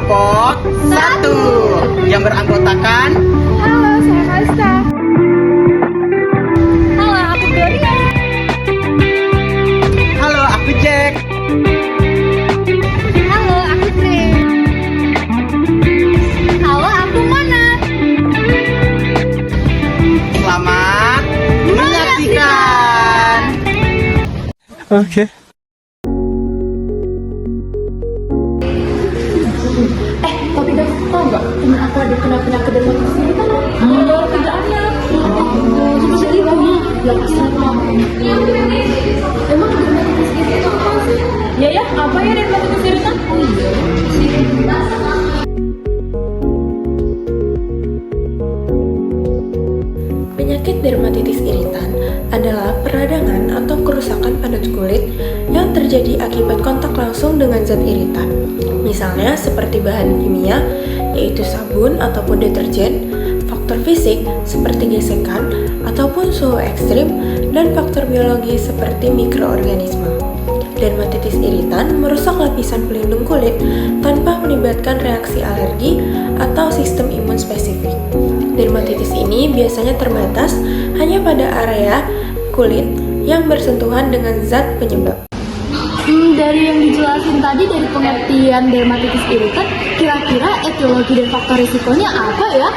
kelompok 1 yang beranggotakan. Halo, saya Kalista. Halo, aku Gloria. Halo, aku Jack. Halo, aku Tri. Halo, aku Mona. Selamat menyaksikan. Oke. Tapi dah tahu nggak teman aku ada kena penyakit dermatitis ini kan? Ada kerjaannya. Coba saya lihat ya. Yang asal emang dermatitis itu apa sih? Ya, apa ya dermatitis iritan? Penyakit dermatitis iritan adalah peradangan atau kerusakan pada kulit yang terjadi akibat kontak langsung dengan zat iritan. Misalnya seperti bahan kimia, yaitu sabun ataupun deterjen, faktor fisik seperti gesekan ataupun suhu ekstrim, dan faktor biologi seperti mikroorganisme. Dermatitis iritan merusak lapisan pelindung kulit tanpa melibatkan reaksi alergi atau sistem imun spesifik. Dermatitis ini biasanya terbatas hanya pada area kulit yang bersentuhan dengan zat penyebab. Dari yang dijelasin tadi dari pengertian dermatitis iritan, kira-kira etiologi dan faktor risikonya apa ya?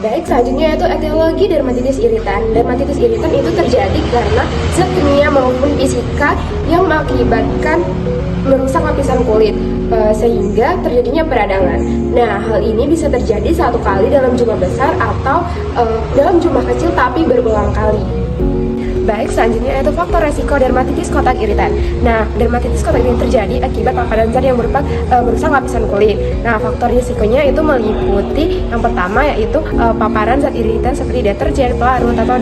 Baik, selanjutnya yaitu etiologi dermatitis iritan. Dermatitis iritan itu terjadi karena zat kimia maupun fisika yang mengakibatkan merusak lapisan kulit sehingga terjadinya peradangan. Nah, hal ini bisa terjadi satu kali dalam jumlah besar atau dalam jumlah kecil tapi berulang kali. Baik, selanjutnya yaitu faktor resiko dermatitis kotak iritan. Nah, dermatitis kotak iritan terjadi akibat paparan zat yang berupa merusak lapisan kulit. Nah, faktor risikonya itu meliputi yang pertama yaitu paparan zat iritan seperti deterjen, pelarut atau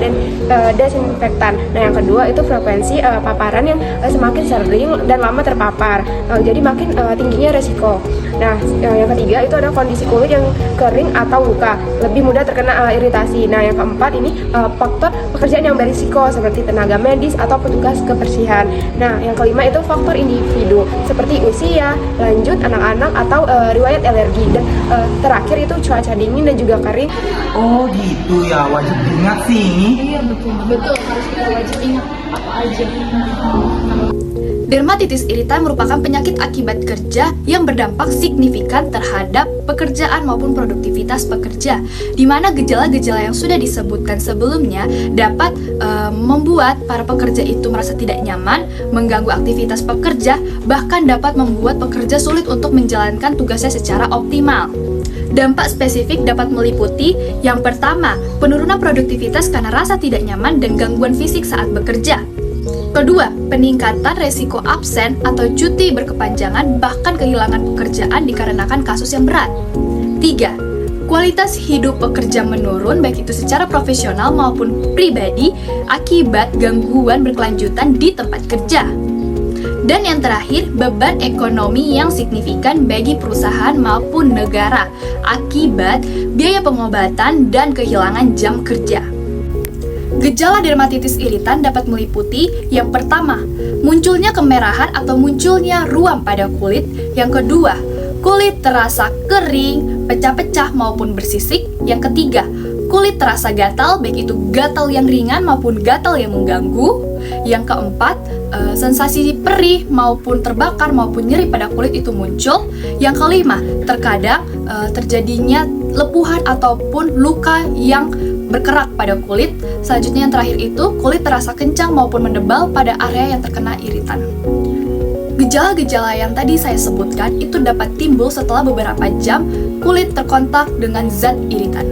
desinfektan. Nah, yang kedua itu frekuensi paparan yang semakin sering dan lama terpapar. Jadi makin tingginya resiko. Nah, yang ketiga itu ada kondisi kulit yang kering atau luka, lebih mudah terkena iritasi. Nah, yang keempat ini faktor pekerjaan yang berisiko seperti tenaga medis atau petugas kebersihan. Nah, yang kelima itu faktor individu seperti usia, lanjut, anak-anak atau riwayat alergi. Dan terakhir itu cuaca dingin dan juga kering. Oh gitu ya, wajib ingat sih ini. Iya, betul, harus kita wajib ingat apa aja. Dermatitis iritan merupakan penyakit akibat kerja yang berdampak signifikan terhadap pekerjaan maupun produktivitas pekerja, di mana gejala-gejala yang sudah disebutkan sebelumnya dapat membuat para pekerja itu merasa tidak nyaman, mengganggu aktivitas pekerja, bahkan dapat membuat pekerja sulit untuk menjalankan tugasnya secara optimal. Dampak spesifik dapat meliputi yang pertama, penurunan produktivitas karena rasa tidak nyaman dan gangguan fisik saat bekerja. Kedua, peningkatan resiko absen atau cuti berkepanjangan bahkan kehilangan pekerjaan dikarenakan kasus yang berat. Tiga, kualitas hidup pekerja menurun baik itu secara profesional maupun pribadi akibat gangguan berkelanjutan di tempat kerja. Dan yang terakhir, beban ekonomi yang signifikan bagi perusahaan maupun negara akibat biaya pengobatan dan kehilangan jam kerja. Gejala dermatitis iritan dapat meliputi yang pertama, munculnya kemerahan atau munculnya ruam pada kulit. Yang kedua, kulit terasa kering, pecah-pecah maupun bersisik. Yang ketiga, kulit terasa gatal, baik itu gatal yang ringan maupun gatal yang mengganggu. Yang keempat, sensasi perih maupun terbakar maupun nyeri pada kulit itu muncul. Yang kelima, terkadang terjadinya lepuhan ataupun luka yang berkerak pada kulit. Selanjutnya yang terakhir itu kulit terasa kencang maupun mendebal pada area yang terkena iritan. Gejala-gejala yang tadi saya sebutkan itu dapat timbul setelah beberapa jam kulit terkontak dengan zat iritan.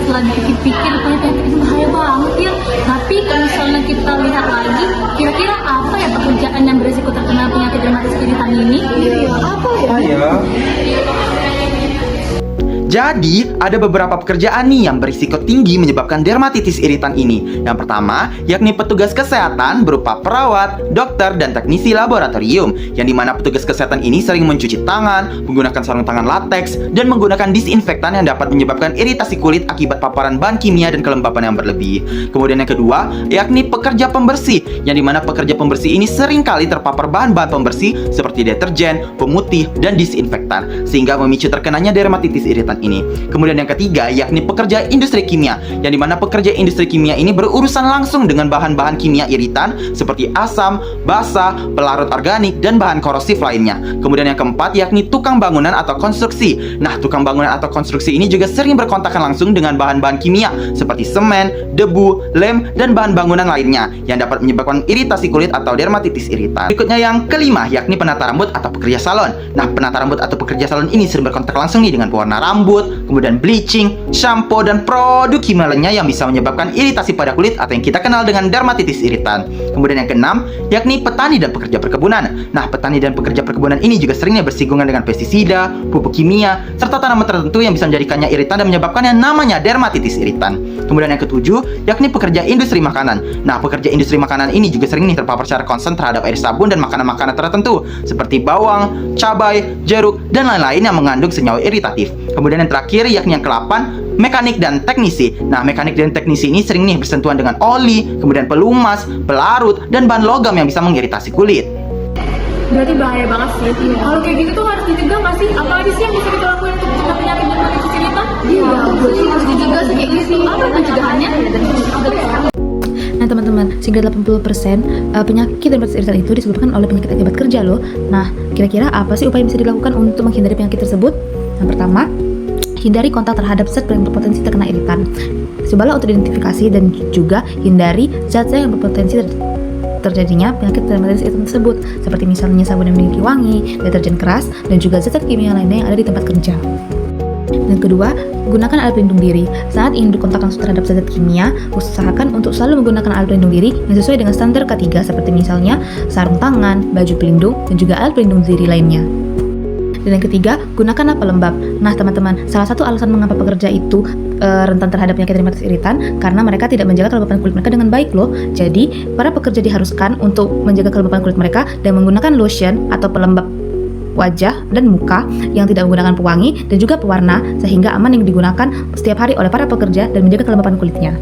Setelah dipikir ternyata itu bahaya banget ya. Tapi kalau misalnya kita lihat lagi, kira-kira apa ya pekerjaan yang berisiko terkena penyakit dermatitis iritan ini? Apa ya? Jadi, ada beberapa pekerjaan nih yang berisiko tinggi menyebabkan dermatitis iritan ini. Yang pertama, yakni petugas kesehatan berupa perawat, dokter, dan teknisi laboratorium. Yang dimana petugas kesehatan ini sering mencuci tangan, menggunakan sarung tangan lateks, dan menggunakan disinfektan yang dapat menyebabkan iritasi kulit akibat paparan bahan kimia dan kelembapan yang berlebih. Kemudian yang kedua, yakni pekerja pembersih. Yang dimana pekerja pembersih ini seringkali terpapar bahan-bahan pembersih seperti deterjen, pemutih, dan disinfektan, sehingga memicu terkenanya dermatitis iritan ini. Kemudian yang ketiga, yakni pekerja industri kimia, yang dimana pekerja industri kimia ini berurusan langsung dengan bahan-bahan kimia iritan seperti asam, basa, pelarut organik, dan bahan korosif lainnya. Kemudian yang keempat, yakni tukang bangunan atau konstruksi. Nah, tukang bangunan atau konstruksi ini juga sering berkontakan langsung dengan bahan-bahan kimia seperti semen, debu, lem, dan bahan bangunan lainnya yang dapat menyebabkan iritasi kulit atau dermatitis iritan. Berikutnya yang kelima, yakni penata rambut atau pekerja salon. Nah, penata rambut atau pekerja salon ini sering berkontak langsung nih dengan pewarna rambut, kemudian bleaching, shampoo, dan produk kimia lainnya yang bisa menyebabkan iritasi pada kulit atau yang kita kenal dengan dermatitis iritan. Kemudian yang keenam, yakni petani dan pekerja perkebunan. Nah, petani dan pekerja perkebunan ini juga seringnya bersinggungan dengan pestisida, pupuk kimia, serta tanaman tertentu yang bisa menjadikannya iritan dan menyebabkannya namanya dermatitis iritan. Kemudian yang ketujuh, yakni pekerja industri makanan. Nah, pekerja industri makanan ini juga sering nih terpapar secara konstan terhadap air sabun dan makanan-makanan tertentu seperti bawang, cabai, jeruk, dan lain-lain yang mengandung senyawa iritatif. Kemudian yang terakhir, yakni yang ke-8, mekanik dan teknisi. Nah, mekanik dan teknisi ini sering nih bersentuhan dengan oli, kemudian pelumas, pelarut, dan bahan logam yang bisa mengiritasi kulit. Berarti bahaya banget sih. Kalau kayak gitu tuh harus dicegah nggak sih? Apa aja sih yang bisa kita lakukan untuk mencegah penyakit dermatitis iritan? Iya, harus dicegah sih kayak gitu. Apa pencegahannya? Nah teman-teman, sehingga 80% penyakit dermatitis iritan itu disebabkan oleh penyakit akibat kerja loh. Nah, kira-kira apa sih upaya yang bisa dilakukan untuk menghindari penyakit tersebut? Yang pertama, hindari kontak terhadap zat yang berpotensi terkena iritan. Cobalah untuk identifikasi dan juga hindari zat-zat yang berpotensi terjadinya penyakit dermatitis iritan tersebut, seperti misalnya sabun yang memiliki wangi, deterjen keras, dan juga zat-zat kimia lainnya yang ada di tempat kerja. Dan kedua, gunakan alat pelindung diri. Saat ingin berkontak langsung terhadap zat-zat kimia, usahakan untuk selalu menggunakan alat pelindung diri yang sesuai dengan standar K3, seperti misalnya sarung tangan, baju pelindung, dan juga alat pelindung diri lainnya. Dan yang ketiga, gunakanlah pelembab. Nah teman-teman, salah satu alasan mengapa pekerja itu rentan terhadap penyakit dermatitis iritan karena mereka tidak menjaga kelembapan kulit mereka dengan baik loh. Jadi, para pekerja diharuskan untuk menjaga kelembapan kulit mereka dan menggunakan lotion atau pelembab wajah dan muka yang tidak menggunakan pewangi dan juga pewarna, sehingga aman yang digunakan setiap hari oleh para pekerja dan menjaga kelembapan kulitnya.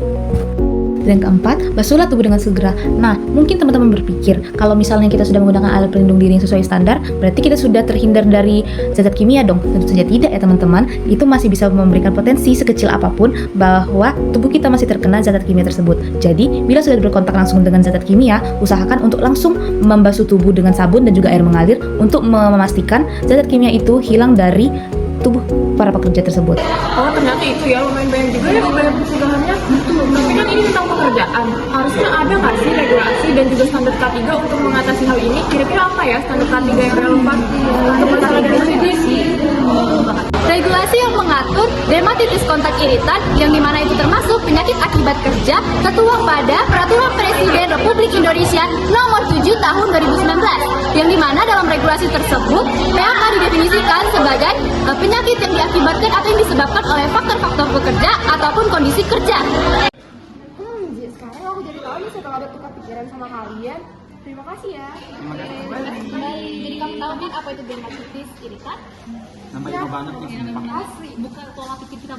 Dan keempat, basuhlah tubuh dengan segera. Nah, mungkin teman-teman berpikir, kalau misalnya kita sudah menggunakan alat pelindung diri yang sesuai standar, berarti kita sudah terhindar dari zat-zat kimia dong. Tentu saja tidak ya teman-teman. Itu masih bisa memberikan potensi sekecil apapun bahwa tubuh kita masih terkena zat-zat kimia tersebut. Jadi, bila sudah berkontak langsung dengan zat-zat kimia, usahakan untuk langsung membasuh tubuh dengan sabun dan juga air mengalir untuk memastikan zat-zat kimia itu hilang dari tubuh para pekerja tersebut. Oh, ternyata itu ya, lumayan banyak juga ya upaya pencegahannya. Tapi kan ini tentang pekerjaan. Harusnya ada nggak sih regulasi dan juga standar K3 untuk mengatasi hal ini? Kira-kira apa ya standar K3 yang relevan untuk masalah dermatitis? Regulasi yang mengatur dermatitis kontak iritan yang dimana itu termasuk penyakit akibat kerja tertuang pada Peraturan Presiden Republik Indonesia Nomor 7 Tahun 2019, yang dimana dalam regulasi tersebut PHK didefinisikan sebagai penyakit yang diakibatkan atau yang disebabkan oleh faktor-faktor bekerja ataupun kondisi kerja. Sekarang aku jadi tahu nih setelah ada tukar pikiran sama kalian. Terima kasih ya. Jadi kamu tahu kan apa itu dermatitis iritan? Nambah banget nih. Asli. Bukan pola pikir kita